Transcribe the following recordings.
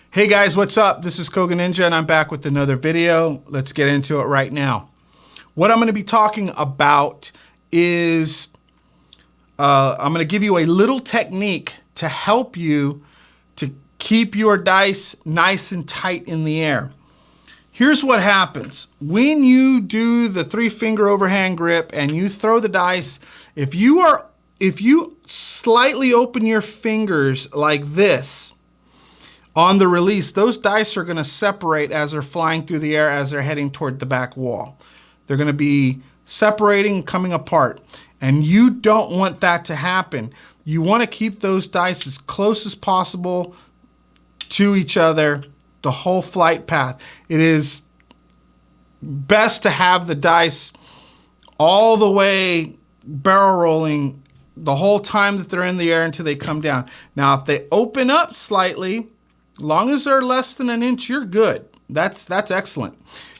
Hey guys, what's up? This is Koganinja and I'm back with another video. Let's get into it right now. What I'm going to be talking about is I'm going to give you a little technique to help you to keep your dice nice and tight in the air. Here's what happens. When you do the 3-finger overhand grip and you throw the dice, if you slightly open your fingers like this, on the release, those dice are going to separate as they're flying through the air as they're heading toward the back wall. They're going to be separating, coming apart. And you don't want that to happen. You want to keep those dice as close as possible to each other the whole flight path. It is best to have the dice all the way barrel rolling the whole time that they're in the air until they come down. Now, if they open up slightly, long as they're less than an inch, you're good. That's excellent.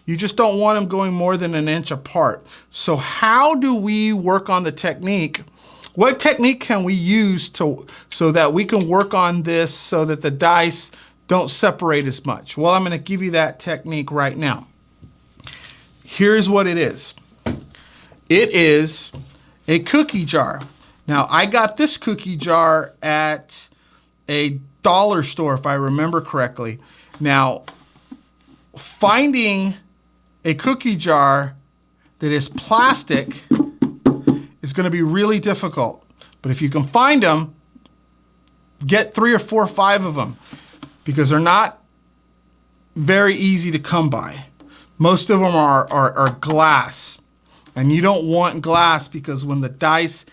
You just don't want them going more than an inch apart. So how do we work on the technique? What technique can we use so that we can work on this so that the dice don't separate as much? Well, I'm going to give you that technique right now. Here's what it is. It is a cookie jar. Now, I got this cookie jar at a dollar store, if I remember correctly. Now, finding a cookie jar that is plastic is going to be really difficult. But if you can find them, get 3 or 4 or 5 of them, because they're not very easy to come by. Most of them are glass, and you don't want glass because when the dice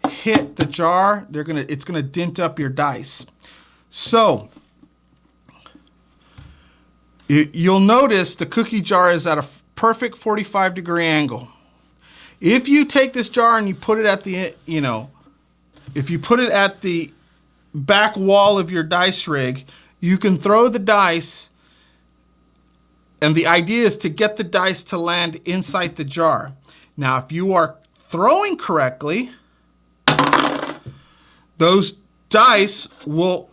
hit the jar, it's gonna dent up your dice. So you'll notice the cookie jar is at a perfect 45-degree angle. If you take this jar and you put it at the, if you put it at the back wall of your dice rig, you can throw the dice, and the idea is to get the dice to land inside the jar. Now, if you are throwing correctly, those dice will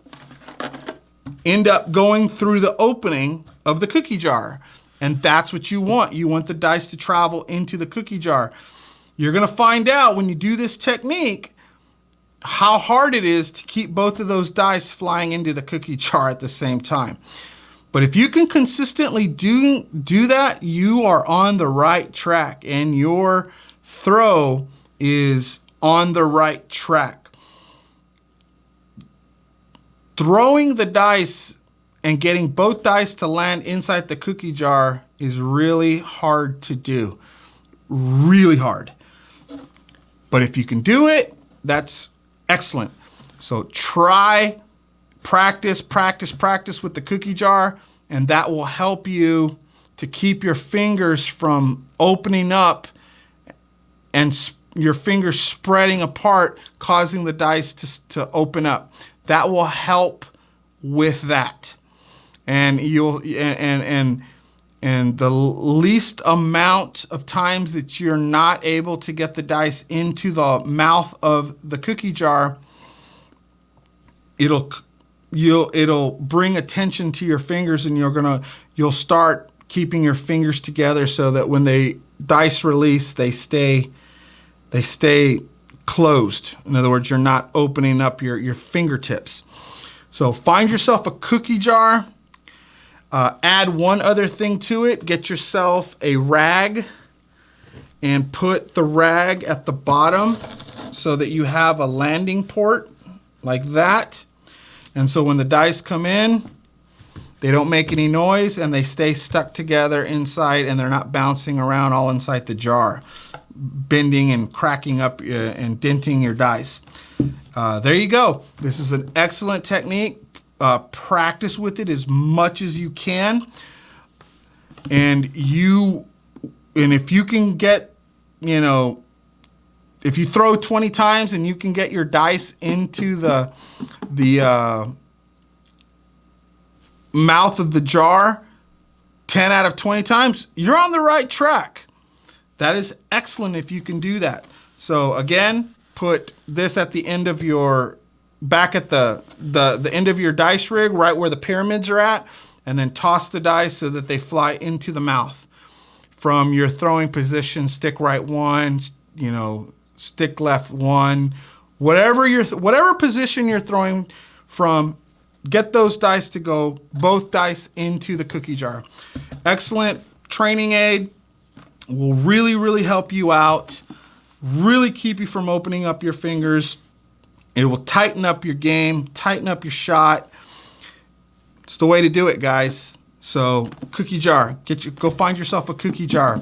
end up going through the opening of the cookie jar. And that's what you want. You want the dice to travel into the cookie jar. You're going to find out when you do this technique how hard it is to keep both of those dice flying into the cookie jar at the same time. But if you can consistently do that, you are on the right track and your throw is on the right track. Throwing the dice and getting both dice to land inside the cookie jar is really hard to do. Really hard. But if you can do it, that's excellent. So try, practice with the cookie jar, and that will help you to keep your fingers from opening up and your fingers spreading apart, causing the dice to open up. That will help with that. And and the least amount of times that you're not able to get the dice into the mouth of the cookie jar, it'll bring attention to your fingers, and you'll start keeping your fingers together so that when they dice release, they stay closed. In other words, you're not opening up your fingertips. So find yourself a cookie jar. Add one other thing to it. Get yourself a rag and put the rag at the bottom so that you have a landing port like that. And so when the dice come in, they don't make any noise and they stay stuck together inside, and they're not bouncing around all inside the jar, bending and cracking up and denting your dice. There you go. This is an excellent technique. Practice with it as much as you can. And if you can get, if you throw 20 times and you can get your dice into the mouth of the jar 10 out of 20 times, you're on the right track. That is excellent if you can do that. So again, put this at the end of your back at the end of your dice rig, right where the pyramids are at, and then toss the dice so that they fly into the mouth. From your throwing position, stick right one, you know, stick left one, whatever position you're throwing from, get those dice to go, both dice into the cookie jar. Excellent training aid. Will really, really help you out. Really keep you from opening up your fingers. It will tighten up your game, tighten up your shot. It's the way to do it, guys. So, cookie jar. Go find yourself a cookie jar.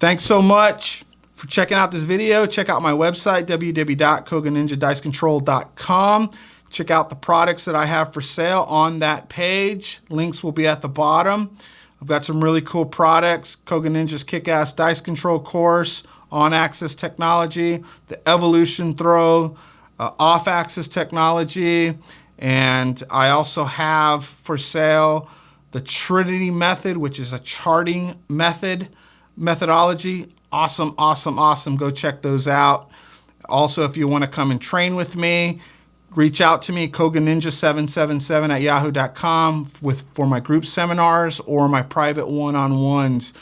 Thanks so much for checking out this video. Check out my website, www.koganinjadicecontrol.com. Check out the products that I have for sale on that page. Links will be at the bottom. I've got some really cool products. Koganinjas Kick-Ass Dice Control course, on-axis technology, the evolution throw, off-axis technology, and I also have for sale the Trinity Method, which is a charting methodology. Awesome, awesome, awesome. Go check those out. Also, if you want to come and train with me, reach out to me, koganinja777@yahoo.com for my group seminars or my private one-on-ones,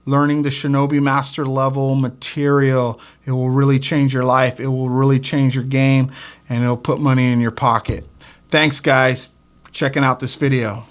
learning the Shinobi Master level material. It will really change your life. It will really change your game, and it'll put money in your pocket. Thanks, guys, for checking out this video.